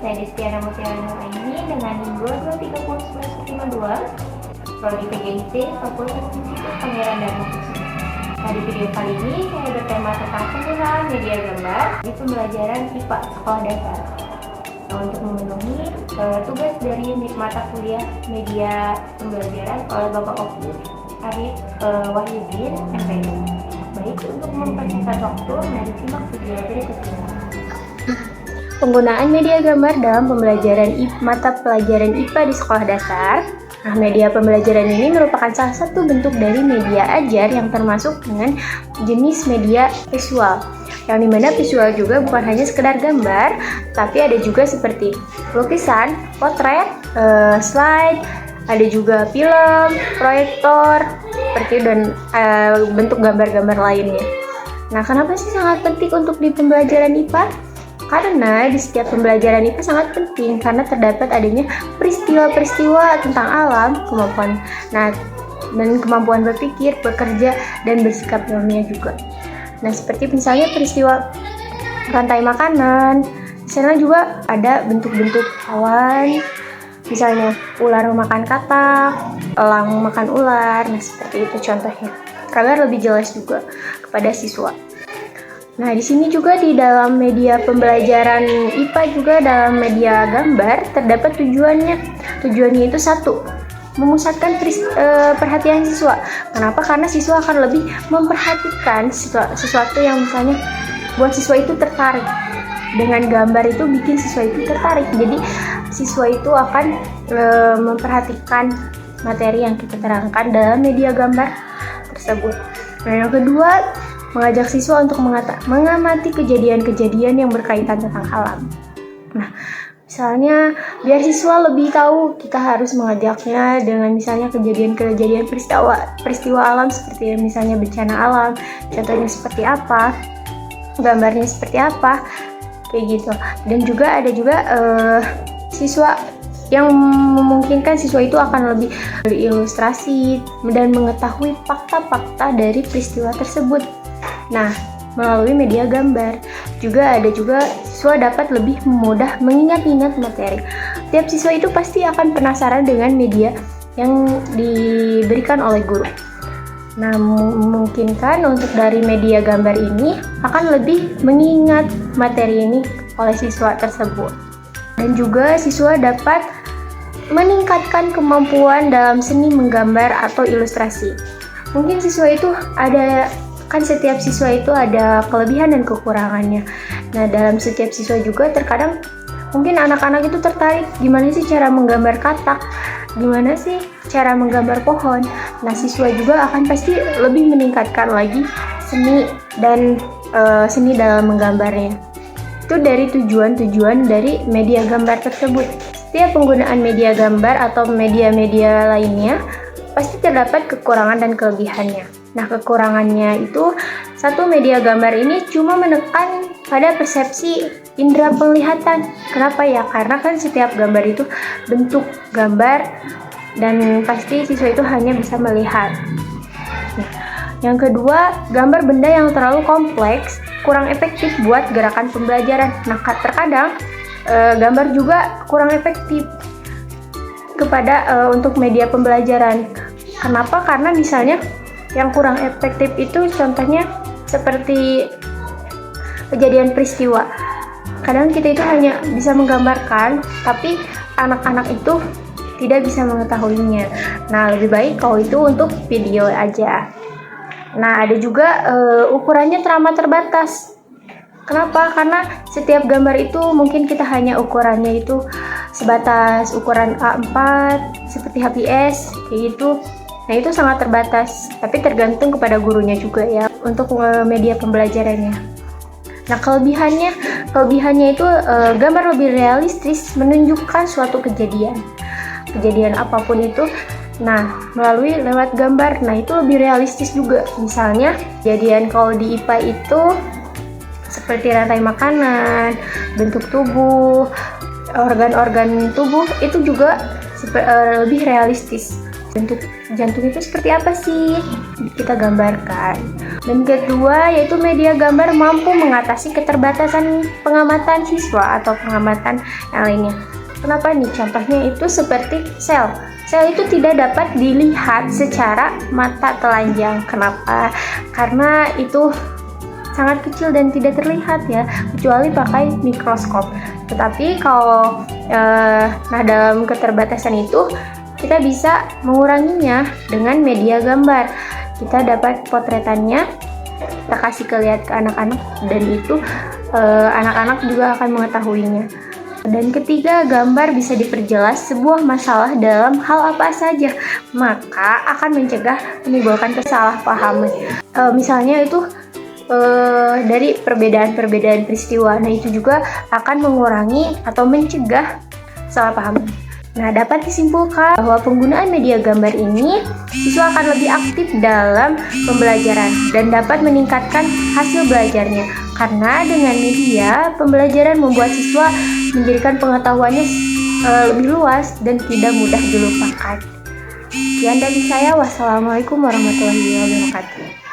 Saya Destiana Mutiara Nur Aini dengan NIM 22301152 Prodi PGIC Fakultas Institut Pangeran Darmakusuma. Nah, di video kali ini saya bertema tentang penggunaan media gambar di pembelajaran IPA sekolah dasar. Nah, untuk memenuhi tugas dari mata kuliah media pembelajaran oleh Bapak Oki Arif Wahyudin, MPU. Baik, untuk mempersingkat waktu, mari simak video berikut ini. Penggunaan media gambar dalam pembelajaran mata pelajaran IPA di sekolah dasar. Nah, media pembelajaran ini merupakan salah satu bentuk dari media ajar yang termasuk dengan jenis media visual. Yang dimana visual juga bukan hanya sekedar gambar, tapi ada juga seperti lukisan, potret, slide, ada juga film, proyektor, seperti dan bentuk gambar-gambar lainnya. Nah, kenapa sih sangat penting untuk di pembelajaran IPA? Karena di setiap pembelajaran IPA sangat penting karena terdapat adanya peristiwa-peristiwa tentang alam, dan kemampuan berpikir, bekerja, dan bersikap ilmiah juga. Nah, seperti misalnya peristiwa rantai makanan, di sana juga ada bentuk-bentuk awan, misalnya ular memakan katak, elang memakan ular, nah seperti itu contohnya. Agar lebih jelas juga kepada siswa. Nah, di sini juga di dalam media pembelajaran IPA juga dalam media gambar terdapat tujuannya. Tujuannya itu satu, memusatkan perhatian siswa. Kenapa? Karena siswa akan lebih memperhatikan sesuatu yang misalnya buat siswa itu tertarik. Dengan gambar itu bikin siswa itu tertarik. Jadi siswa itu akan memperhatikan materi yang kita terangkan dalam media gambar tersebut. Nah, yang kedua, mengajak siswa untuk mengamati kejadian-kejadian yang berkaitan tentang alam. Nah, misalnya biar siswa lebih tahu, kita harus mengajaknya dengan misalnya kejadian-kejadian peristiwa alam seperti misalnya bencana alam, contohnya seperti apa, gambarnya seperti apa, kayak gitu. Dan juga ada juga siswa yang memungkinkan siswa itu akan lebih berilustrasi dan mengetahui fakta-fakta dari peristiwa tersebut. Nah, melalui media gambar juga siswa dapat lebih mudah mengingat-ingat materi. Tiap siswa itu pasti akan penasaran dengan media yang diberikan oleh guru. Nah, memungkinkan untuk dari media gambar ini akan lebih mengingat materi ini oleh siswa tersebut. Dan juga siswa dapat meningkatkan kemampuan dalam seni menggambar atau ilustrasi. Mungkin siswa itu setiap siswa itu ada kelebihan dan kekurangannya. Nah, dalam setiap siswa juga terkadang mungkin anak-anak itu tertarik gimana sih cara menggambar katak, gimana sih cara menggambar pohon. Nah, siswa juga akan pasti lebih meningkatkan lagi seni dalam menggambarnya. Itu dari tujuan-tujuan dari media gambar tersebut. Setiap penggunaan media gambar atau media-media lainnya pasti terdapat kekurangan dan kelebihannya. Nah, kekurangannya itu satu, media gambar ini cuma menekan pada persepsi indera penglihatan. Kenapa ya? Karena kan setiap gambar itu bentuk gambar dan pasti siswa itu hanya bisa melihat. Nah, yang kedua, gambar benda yang terlalu kompleks kurang efektif buat gerakan pembelajaran. Nah, terkadang gambar juga kurang efektif untuk media pembelajaran. Kenapa? Karena misalnya yang kurang efektif itu contohnya seperti kejadian peristiwa. Kadang kita itu hanya bisa menggambarkan, tapi anak-anak itu tidak bisa mengetahuinya. Nah, lebih baik kalau itu untuk video aja. Nah, ada juga ukurannya teramat terbatas. Kenapa? Karena setiap gambar itu mungkin kita hanya ukurannya itu sebatas ukuran A4 seperti HPS kayak gitu. Nah, itu sangat terbatas, tapi tergantung kepada gurunya juga ya untuk media pembelajarannya. Nah, kelebihannya itu gambar lebih realistis menunjukkan suatu kejadian apapun itu. Nah, lewat gambar, nah itu lebih realistis juga. Misalnya, kejadian kalau di IPA itu seperti rantai makanan, bentuk tubuh, organ-organ tubuh itu juga lebih realistis. bentuk jantung itu seperti apa sih? Kita gambarkan. Dan kedua, yaitu media gambar mampu mengatasi keterbatasan pengamatan siswa atau pengamatan yang lainnya. Kenapa nih? Contohnya itu seperti sel. Sel itu tidak dapat dilihat secara mata telanjang. Kenapa? Karena itu sangat kecil dan tidak terlihat ya, kecuali pakai mikroskop. Tetapi kalau dalam keterbatasan itu kita bisa menguranginya dengan media gambar. Kita dapat potretannya, kita kasih lihat ke anak-anak, dan itu anak-anak juga akan mengetahuinya. Dan ketiga, gambar bisa diperjelas sebuah masalah dalam hal apa saja, maka akan mencegah menimbulkan kesalahpahaman. Misalnya itu dari perbedaan-perbedaan peristiwa, nah itu juga akan mengurangi atau mencegah kesalahpahaman. Nah, dapat disimpulkan bahwa penggunaan media gambar ini siswa akan lebih aktif dalam pembelajaran dan dapat meningkatkan hasil belajarnya. Karena dengan media, pembelajaran membuat siswa menjadikan pengetahuannya lebih luas dan tidak mudah dilupakan. Sekian dari saya. Wassalamualaikum warahmatullahi wabarakatuh.